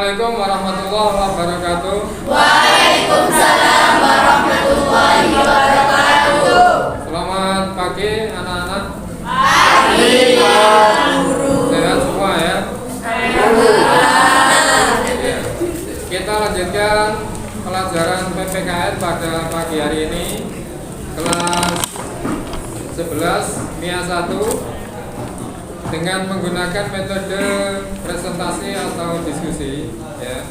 Assalamualaikum warahmatullahi wabarakatuh. Waalaikumsalam warahmatullahi wabarakatuh. Selamat pagi anak-anak. Pagi Pak Guru. Sehat semua ya. Ya. Kita lanjutkan pelajaran PPKN pada pagi hari ini, kelas 11 MIA 1, dengan menggunakan metode presentasi atau diskusi ya.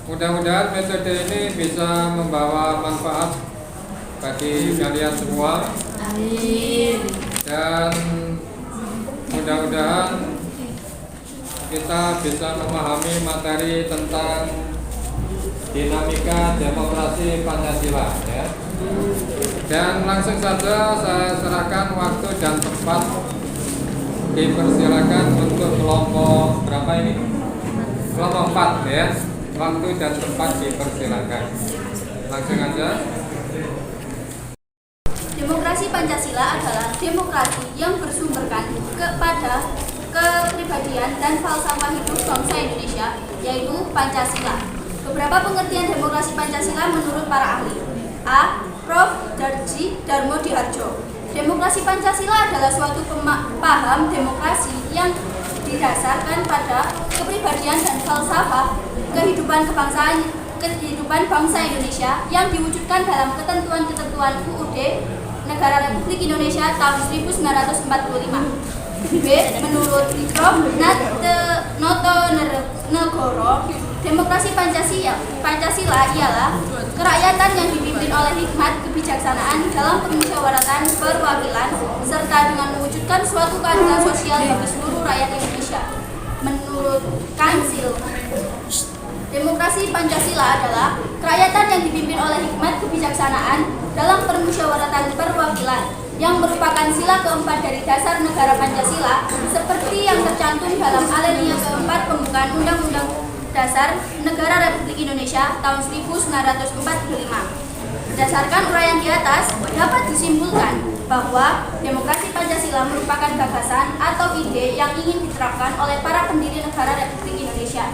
Mudah-mudahan metode ini bisa membawa manfaat bagi kalian semua. Amin. Dan mudah-mudahan kita bisa memahami materi tentang dinamika demokrasi Pancasila ya. Dan langsung saja saya serahkan waktu dan tempat. Dipersilakan untuk kelompok berapa ini? Kelompok 4 ya. Waktu dan tempat dipersilakan. Langsung aja. Demokrasi Pancasila adalah demokrasi yang bersumberkan kepada kepribadian dan falsafah hidup bangsa Indonesia, yaitu Pancasila. Beberapa pengertian demokrasi Pancasila menurut para ahli. A. Prof. Darji Darmo Diharjo. Demokrasi Pancasila adalah suatu paham demokrasi yang didasarkan pada kepribadian dan falsafah kehidupan bangsa Indonesia yang diwujudkan dalam ketentuan-ketentuan UUD Negara Republik Indonesia tahun 1945. B. Menurut Prof. Noto Negoro, demokrasi Pancasila ialah kerakyatan yang dipimpin oleh hikmat kebijaksanaan dalam permusyawaratan perwakilan serta dengan mewujudkan suatu keadilan sosial bagi seluruh rakyat Indonesia. Menurut Kansil, demokrasi Pancasila adalah kerakyatan yang dipimpin oleh hikmat kebijaksanaan dalam permusyawaratan perwakilan yang merupakan sila keempat dari dasar negara Pancasila seperti yang tercantum dalam alinea keempat pembukaan Undang-Undang Dasar Negara Republik Indonesia tahun 1945. Berdasarkan uraian di atas, dapat disimpulkan bahwa demokrasi Pancasila merupakan gagasan atau ide yang ingin diterapkan oleh para pendiri negara Republik Indonesia.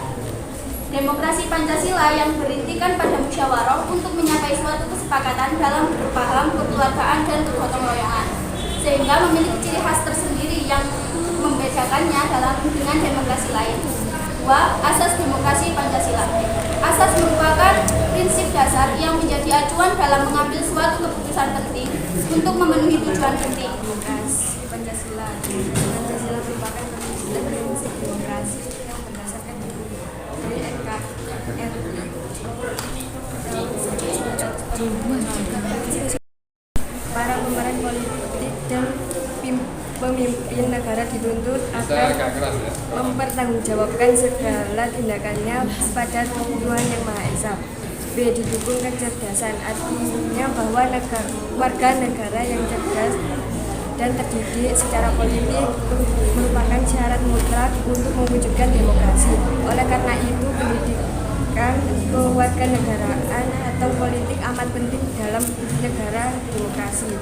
Demokrasi Pancasila yang berintikan pada musyawarah untuk mencapai suatu kesepakatan dalam berpaham, kekeluargaan, dan kegotong royongan, sehingga memiliki ciri khas tersendiri yang membedakannya dengan demokrasi lain. 2. Asas demokrasi Pancasila. Asas merupakan prinsip dasar yang menjadi acuan dalam mengambil suatu keputusan penting untuk memenuhi tujuan penting. Demokrasi Pancasila merupakan prinsip demokrasi yang berdasarkan dari NKRI. Para pemeran politik dan pemimpin negara dituntut agar mempertanggungjawabkan segala tindakannya pada Tuhan Yang Maha Esa. B. Didukung kecerdasan, artinya bahwa warga negara yang cerdas dan terdidik secara politik merupakan syarat mutlak untuk mewujudkan demokrasi. Oleh karena itu, pendidikan kewarganegaraan atau politik amat penting dalam negara demokrasi.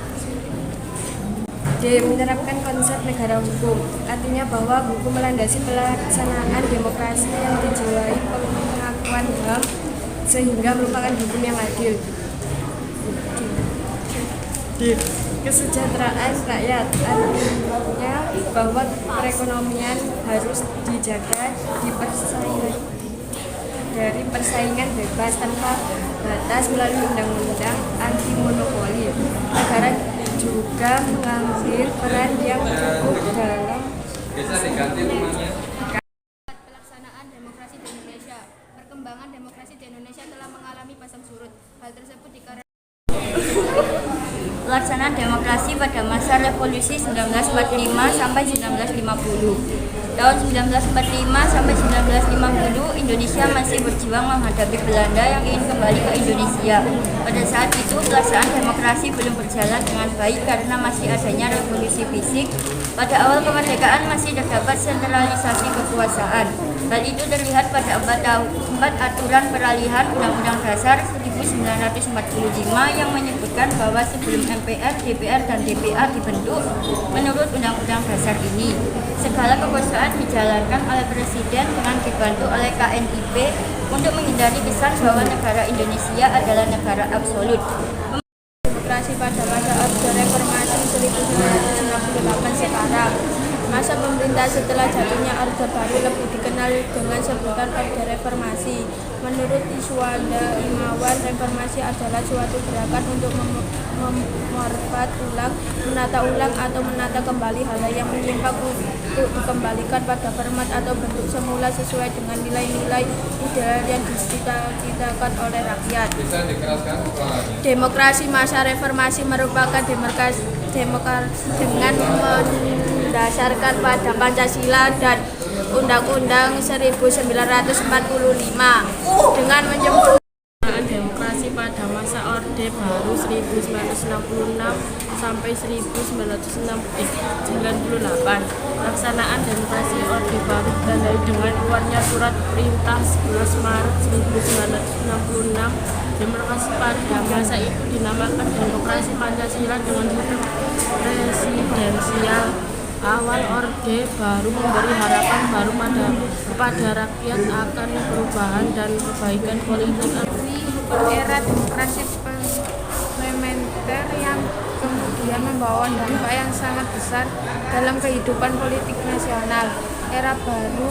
D. Menerapkan konsep negara hukum, artinya bahwa hukum melandasi pelaksanaan demokrasi yang dijiwai pengakuan HAM sehingga merupakan hukum yang adil. D. Kesejahteraan rakyat, artinya bahwa perekonomian harus dijaga dari persaingan bebas tanpa batas melalui undang-undang anti monopoli. Negara juga mengambil peran yang cukup dalam pelaksanaan demokrasi di Indonesia. Perkembangan demokrasi di Indonesia telah mengalami pasang surut. Hal tersebut dikarenakan pelaksanaan demokrasi pada masa revolusi 1945 sampai 1950. Tahun 1945 sampai 1950, Indonesia masih berjuang menghadapi Belanda yang ingin kembali ke Indonesia. Pada saat itu, pelaksanaan demokrasi belum berjalan dengan baik karena masih adanya revolusi fisik. Pada awal kemerdekaan masih terdapat sentralisasi kekuasaan. Hal itu terlihat pada 4 aturan peralihan Undang-Undang Dasar 1945 yang menyebutkan bahwa sebelum MPR, DPR, dan DPA dibentuk menurut Undang-Undang Dasar ini, segala kekuasaan dijalankan oleh Presiden dengan dibantu oleh KNIP untuk menghindari kesan bahwa negara Indonesia adalah negara absolut. Demokrasi pada masa Orde Reformasi 1968 sekarang. Masa pemerintah setelah jatuhnya Orde Baru lebih dikenal dengan sebutan Orde Reformasi. Menurut Iswanda Imawan, reformasi adalah suatu gerakan untuk memorbat ulang, menata ulang atau menata kembali hal yang menyimpang untuk dikembalikan pada format atau bentuk semula sesuai dengan nilai-nilai ideal yang dicita-citakan oleh rakyat. Bisa dikeraskan suaranya. Demokrasi masa reformasi merupakan demokrasi dengan mendasarkan pada Pancasila dan Undang-Undang 1945 dengan menyempurnakan demokrasi pada masa Orde Baru 1966 sampai 1998. Pelaksanaan demokrasi Orde Baru ditandai dengan keluarnya surat perintah 11 Maret 1966. Demokrasi pada masa itu dinamakan demokrasi Pancasila dengan sistem presidensial. Awal Orde Baru memberi harapan baru kepada rakyat akan perubahan dan perbaikan politik. Era demokrasi parlementer yang kemudian membawa dampak yang sangat besar dalam kehidupan politik nasional. Era baru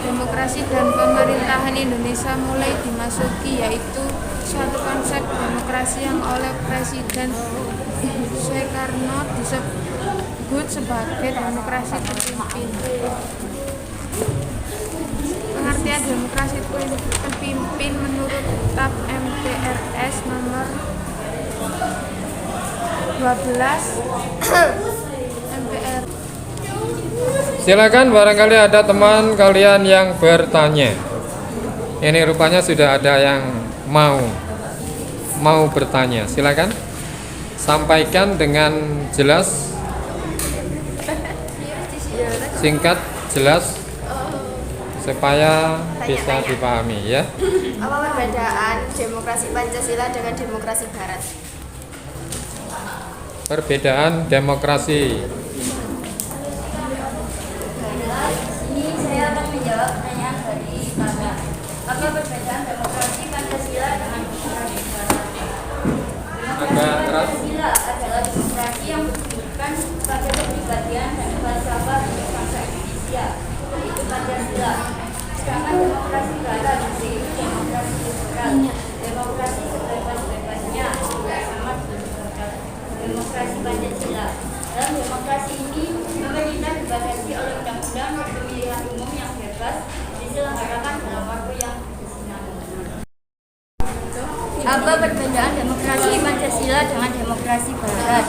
demokrasi dan pemerintahan Indonesia mulai dimasuki, yaitu suatu konsep demokrasi yang oleh Presiden Soekarno disebut sebagai demokrasi terpimpin. Pengertian demokrasi terpimpin menurut TAP MPRS nomor 12 MPR. Silakan, barangkali ada teman kalian yang bertanya. Ini rupanya sudah ada yang mau bertanya. Silakan sampaikan dengan jelas, singkat, jelas, supaya bisa dipahami ya. Apa perbedaan demokrasi Pancasila dengan demokrasi Barat? Perbedaan demokrasi. Ini saya akan menjawab pertanyaan dari Bapak. Apa perbedaan demokrasi Pancasila dengan demokrasi Barat? Demokrasi Pancasila adalah demokrasi yang berdasarkan pada kepribadian dan falsafah untuk bangsa Indonesia, yaitu Pancasila. Sedangkan demokrasi Barat yaitu demokrasi liberal, demokrasi sebebas-bebasnya, tidak sama dengan demokrasi Pancasila. Dalam demokrasi ini, pemerintah dibatasi oleh undang-undang dan pemilihan umum yang bebas diselenggarakan dalam waktu yang berkesinambungan. Apa perbedaan demokrasi Pancasila dengan demokrasi Barat?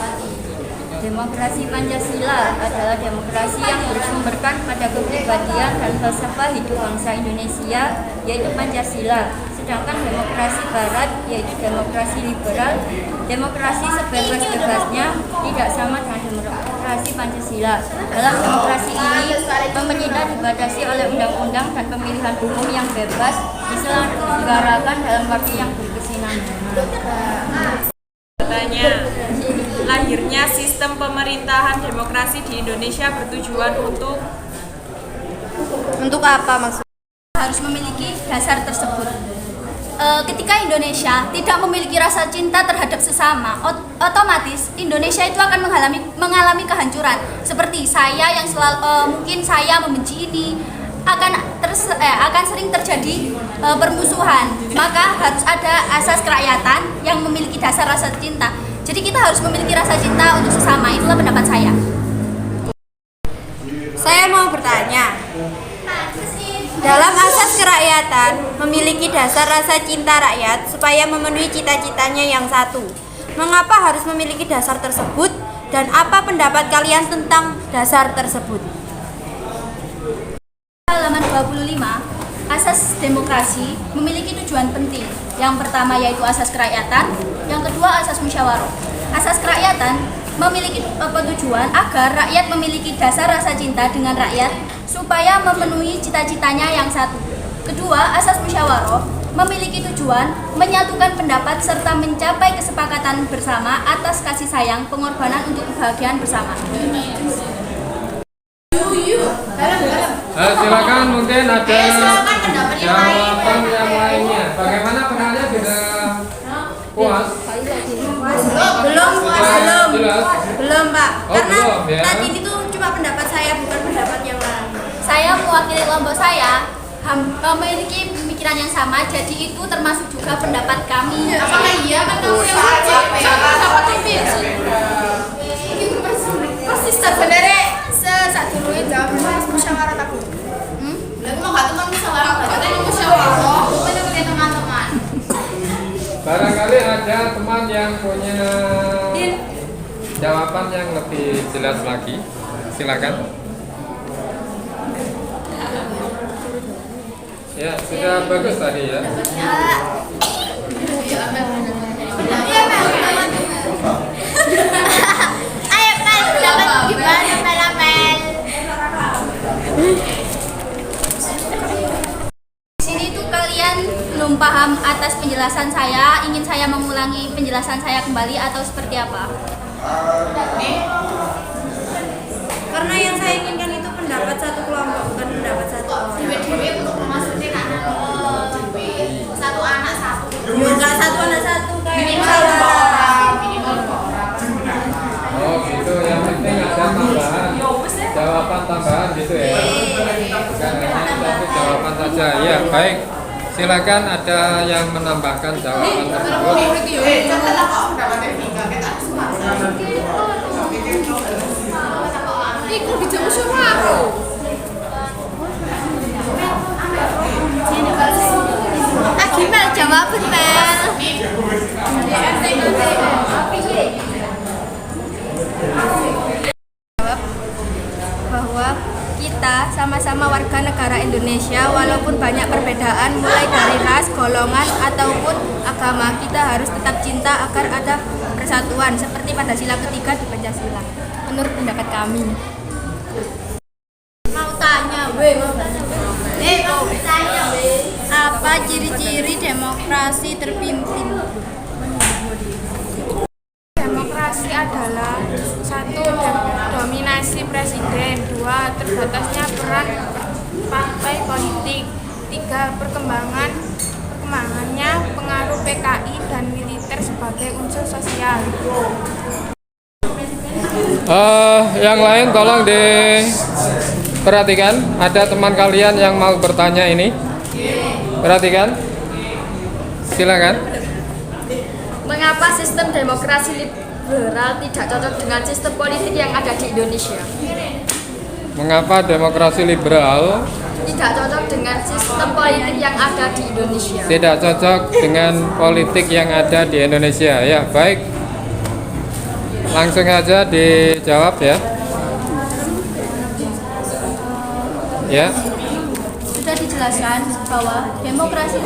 Demokrasi Pancasila adalah demokrasi yang bersumberkan pada kepribadian dan falsafah hidup bangsa Indonesia, yaitu Pancasila. Sedangkan demokrasi Barat, yaitu demokrasi liberal, demokrasi sebebas-bebasnya, tidak sama dengan demokrasi Pancasila. Dalam demokrasi ini, pemerintah dibatasi oleh undang-undang dan pemilihan umum yang bebas diselenggarakan dalam waktu yang berkesinambungan. Katanya, lahirnya sistem pemerintahan demokrasi di Indonesia bertujuan Untuk apa maksudnya? Harus memiliki dasar tersebut. Ketika Indonesia tidak memiliki rasa cinta terhadap sesama, otomatis Indonesia itu akan mengalami kehancuran. Seperti saya yang mungkin saya membenci ini, akan sering terjadi permusuhan. Maka harus ada asas kerakyatan yang memiliki dasar rasa cinta. Jadi kita harus memiliki rasa cinta untuk sesama. Itulah pendapat saya. Saya mau bertanya. Dalam asas kerakyatan, memiliki dasar rasa cinta rakyat supaya memenuhi cita-citanya yang satu. Mengapa harus memiliki dasar tersebut dan apa pendapat kalian tentang dasar tersebut? Halaman 25, asas demokrasi memiliki tujuan penting. Yang pertama yaitu asas kerakyatan, yang kedua asas musyawarah. Asas kerakyatan memiliki tujuan agar rakyat memiliki dasar rasa cinta dengan rakyat supaya memenuhi cita-citanya yang satu. Kedua, asas musyawarah memiliki tujuan menyatukan pendapat serta mencapai kesepakatan bersama atas kasih sayang pengorbanan untuk kebahagiaan bersama. Silakan mungkin ada jawaban yang lainnya. Bagaimana penanya sudah puas? Belum Pak. Oh, Karena belum, ya. tadi itu cuma pendapat saya, bukan pendapat yang lain. Saya mewakili kelompok saya memiliki pemikiran yang sama, jadi itu termasuk juga pendapat kami. Apakah iya kan kamu yang dapat TV? Persis sebenarnya saat dulu jawab musyawarah aku. Lalu mau nggak teman musyawarah? Katanya musyawarah, bukan dengan teman-teman. Barangkali ada teman yang punya jawaban yang lebih jelas lagi. Silakan. Ya, sudah bagus tadi ya. Ayo Mel, dapat gimana Mel? Di sini tuh kalian belum paham atas penjelasan saya, ingin saya mengulangi penjelasan saya kembali atau seperti apa? Karena yang saya inginkan itu pendapat satu kelompok, bukan pendapat satu orang. Dewe untuk maksudnya kan satu anak satu Enggak satu anak satu kayak minimal dua orang Oh gitu, yang penting ada tambahan jawaban tambahan gitu ya. Bukan hanya satu jawaban saja. Ya baik, silakan ada yang menambahkan jawaban tersebut. Gimana jawaban Mel? Bahwa kita sama-sama warga negara Indonesia walaupun banyak perbedaan mulai dari ras, golongan ataupun agama, kita harus tetap cinta agar ada persatuan seperti pada sila ketiga di Pancasila. Menurut pendapat kami. Mau tanya, mau tanya, apa ciri-ciri demokrasi terpimpin? Demokrasi adalah satu, dominasi presiden, dua, terbatasnya peran partai politik, tiga, perkembangannya pengaruh PKI dan militer sebagai unsur sosial. Yang lain tolong diperhatikan. Ada teman kalian yang mau bertanya ini? Perhatikan. Silakan. Mengapa sistem demokrasi liberal tidak cocok dengan sistem politik yang ada di Indonesia? Mengapa demokrasi liberal Tidak cocok dengan sistem politik yang ada di Indonesia. tidak cocok dengan politik yang ada di Indonesia? Ya, baik. Langsung aja dijawab ya. Ya. Sudah dijelaskan bahwa demokrasi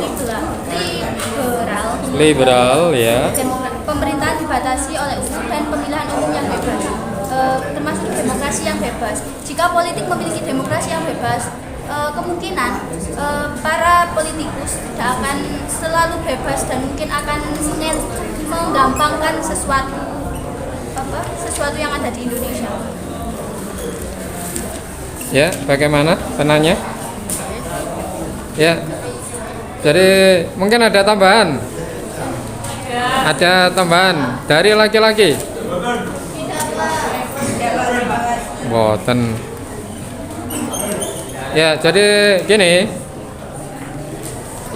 Liberal ya. pemerintahan dibatasi oleh umum dan pemilihan umum yang bebas, termasuk demokrasi yang bebas. Jika politik memiliki demokrasi yang bebas, kemungkinan para politikus tidak akan selalu bebas dan mungkin akan menggampangkan sesuatu yang ada di Indonesia. Ya, bagaimana penanya? Ya. Jadi mungkin ada tambahan. Ada tambahan dari laki-laki. Boten. Ya, jadi gini.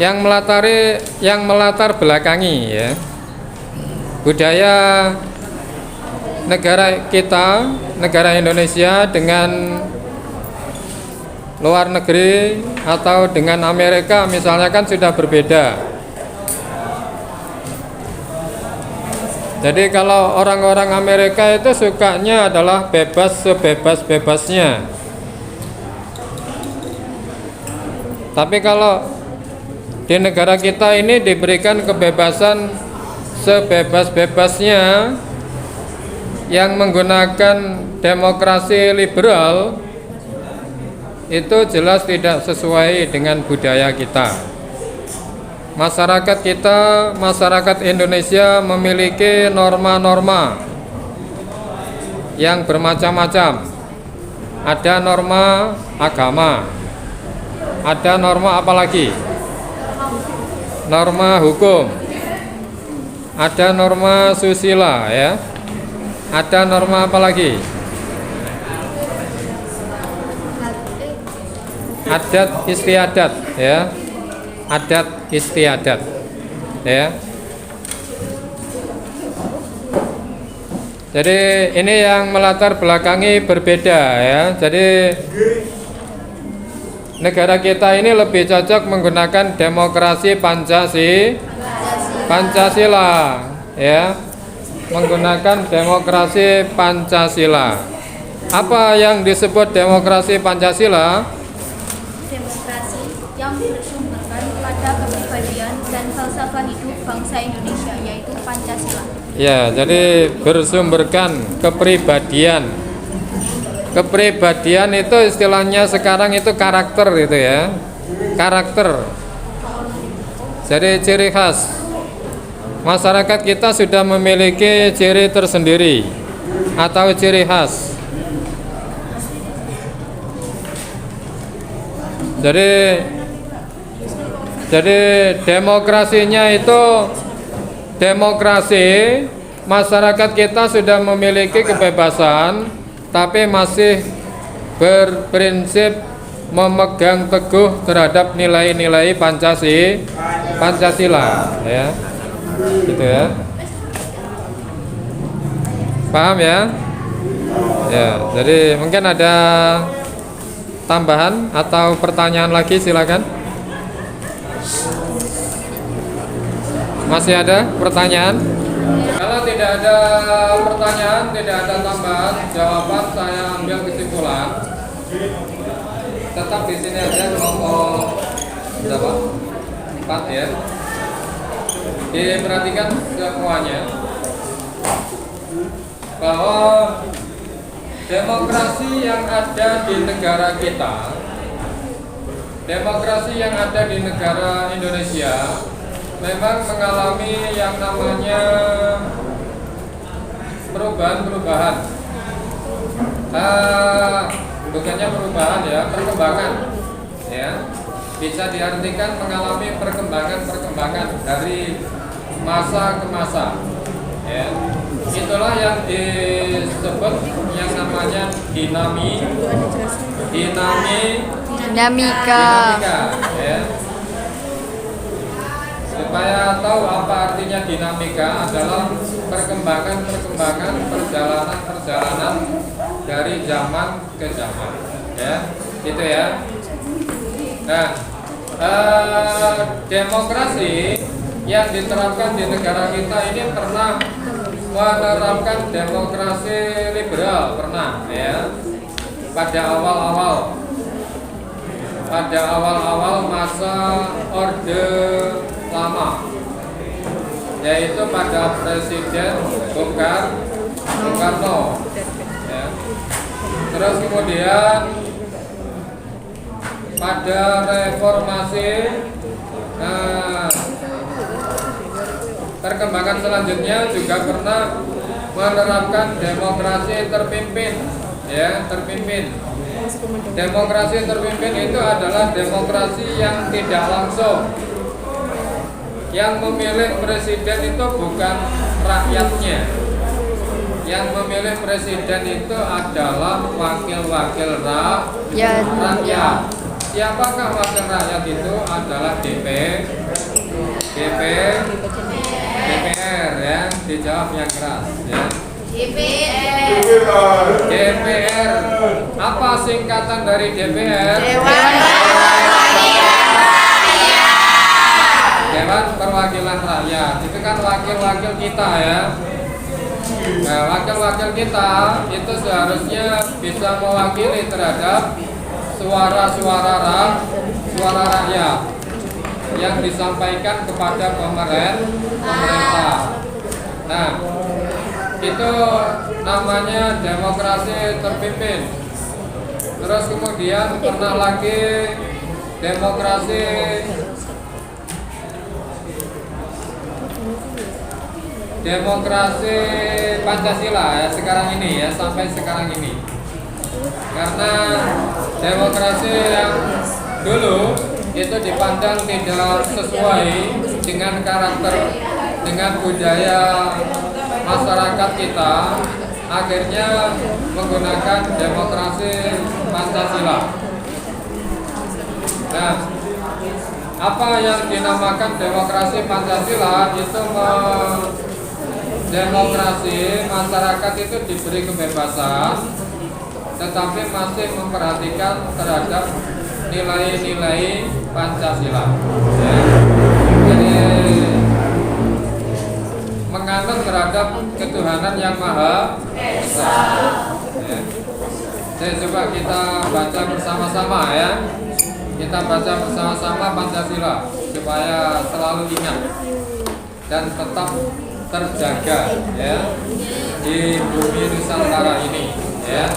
Yang melatar belakangi ya. Budaya negara kita, negara Indonesia dengan luar negeri atau dengan Amerika misalnya kan sudah berbeda. Jadi kalau orang-orang Amerika itu sukanya adalah bebas sebebas-bebasnya. Tapi kalau di negara kita ini diberikan kebebasan sebebas-bebasnya yang menggunakan demokrasi liberal, itu jelas tidak sesuai dengan budaya kita. Masyarakat kita, masyarakat Indonesia memiliki norma-norma yang bermacam-macam. Ada norma agama, ada norma apa lagi? Norma hukum, ada norma susila, ya. Ada norma apa lagi? Adat istiadat, ya. Adat istiadat, ya. Jadi ini yang melatar belakangi berbeda, ya. Jadi negara kita ini lebih cocok menggunakan demokrasi Pancasila, ya. Menggunakan demokrasi Pancasila. Apa yang disebut demokrasi Pancasila? Demokrasi yang bersumberkan pada kepribadian dan falsafah hidup bangsa Indonesia, yaitu Pancasila. Ya, jadi bersumberkan kepribadian. Kepribadian itu istilahnya sekarang itu karakter itu, ya. Karakter. Jadi ciri khas. Masyarakat kita sudah memiliki ciri tersendiri atau ciri khas. Jadi demokrasinya itu demokrasi, masyarakat kita sudah memiliki kebebasan, tapi masih berprinsip memegang teguh terhadap nilai-nilai Pancasila, ya, gitu ya. Paham ya? Ya, jadi mungkin ada tambahan atau pertanyaan lagi, silakan. Masih ada pertanyaan? Kalau tidak ada pertanyaan, tidak ada tambahan jawaban, saya ambil kesimpulan. Tetap di sini aja kelompok berapa? 4, ya. Diperhatikan semuanya bahwa demokrasi yang ada di negara kita, demokrasi yang ada di negara Indonesia memang mengalami yang namanya perubahan-perubahan. Bukannya perubahan, ya, perkembangan, ya. Bisa diartikan mengalami perkembangan dari masa ke masa, ya. Itulah yang disebut yang namanya dinamika, ya. Supaya tahu apa artinya dinamika, adalah perkembangan perjalanan dari zaman ke zaman, ya, gitu ya. Nah, demokrasi yang diterapkan di negara kita ini pernah menerapkan demokrasi liberal, pernah, ya, pada awal-awal masa Orde Lama, yaitu pada Presiden Bung Karno, ya. Terus kemudian pada reformasi, perkembangan selanjutnya juga pernah menerapkan demokrasi terpimpin, ya, terpimpin. Demokrasi terpimpin itu adalah demokrasi yang tidak langsung. Yang memilih presiden itu bukan rakyatnya. Yang memilih presiden itu adalah wakil-wakil rakyat. Siapakah wakil rakyat itu? Adalah DPR, ya. Dijawab yang keras, ya. DPR. Apa singkatan dari DPR? Dewan Perwakilan Rakyat. Itu kan wakil-wakil kita, ya. Nah, wakil-wakil kita itu seharusnya bisa mewakili terhadap suara-suara rakyat yang disampaikan kepada pemerintah. Nah, itu namanya demokrasi terpimpin. Terus kemudian pernah lagi demokrasi Pancasila ya sekarang ini ya, sampai sekarang ini. Karena demokrasi yang dulu itu dipandang tidak sesuai dengan karakter, dengan budaya masyarakat kita, akhirnya menggunakan demokrasi Pancasila. Nah, apa yang dinamakan demokrasi Pancasila itu demokrasi masyarakat itu diberi kebebasan, tetapi masih memperhatikan terhadap nilai-nilai Pancasila. Ya. Jadi menganut terhadap ketuhanan yang maha esa. Ya. Jadi coba kita baca bersama-sama ya. Kita baca bersama-sama Pancasila supaya selalu ingat dan tetap terjaga ya di bumi Nusantara ini ya,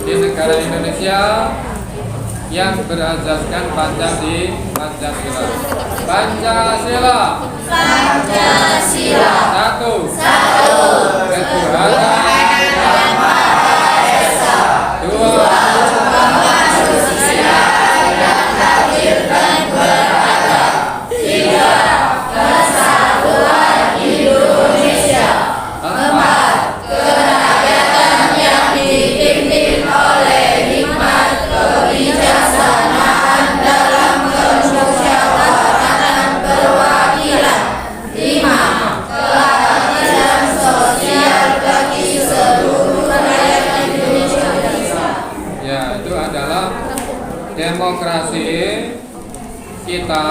di negara Indonesia yang berasaskan Pancasila. Pancasila. Satu. Ketuhanan yang maha esa. Dua. Manusia yang hadir dan beradab. Tiga. Kesatuan Indonesia. Empat. Kerakyatan yang dipimpin oleh hikmat kebijaksanaan dalam kemusyawaratan perwakilan. Lima. Keadilan sosial bagi seluruh rakyat Indonesia. Ya, itu adalah demokrasi kita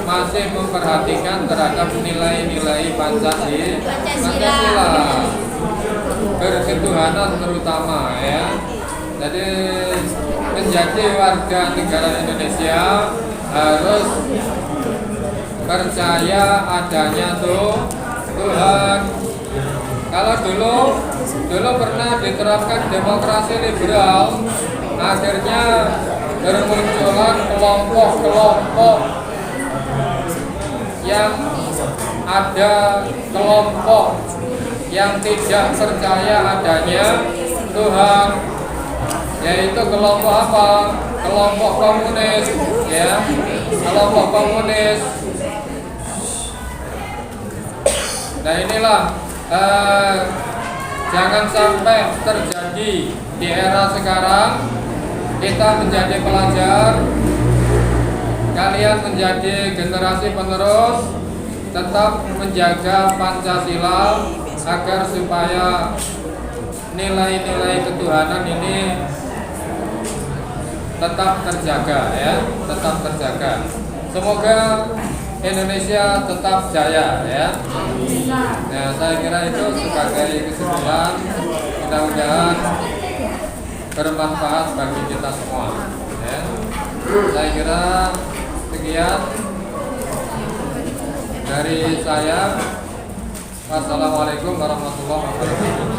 masih memperhatikan terhadap nilai-nilai Pancasila, berketuhanan terutama ya. Jadi menjadi warga negara Indonesia harus percaya adanya Tuhan. Kalau dulu pernah diterapkan demokrasi liberal, akhirnya bermunculan kelompok-kelompok yang ada kelompok yang tidak percaya adanya Tuhan, yaitu kelompok apa? Kelompok komunis ya, kelompok komunis. Nah inilah jangan sampai terjadi di era sekarang. Kita menjadi pelajar, kalian menjadi generasi penerus, tetap menjaga Pancasila agar supaya nilai-nilai ketuhanan ini tetap terjaga ya, tetap terjaga. Semoga Indonesia tetap jaya ya. Nah, saya kira itu sebagai kesimpulan, mudah-mudahan bermanfaat bagi kita semua ya. Saya kira sekian dari saya. Wassalamualaikum warahmatullahi wabarakatuh.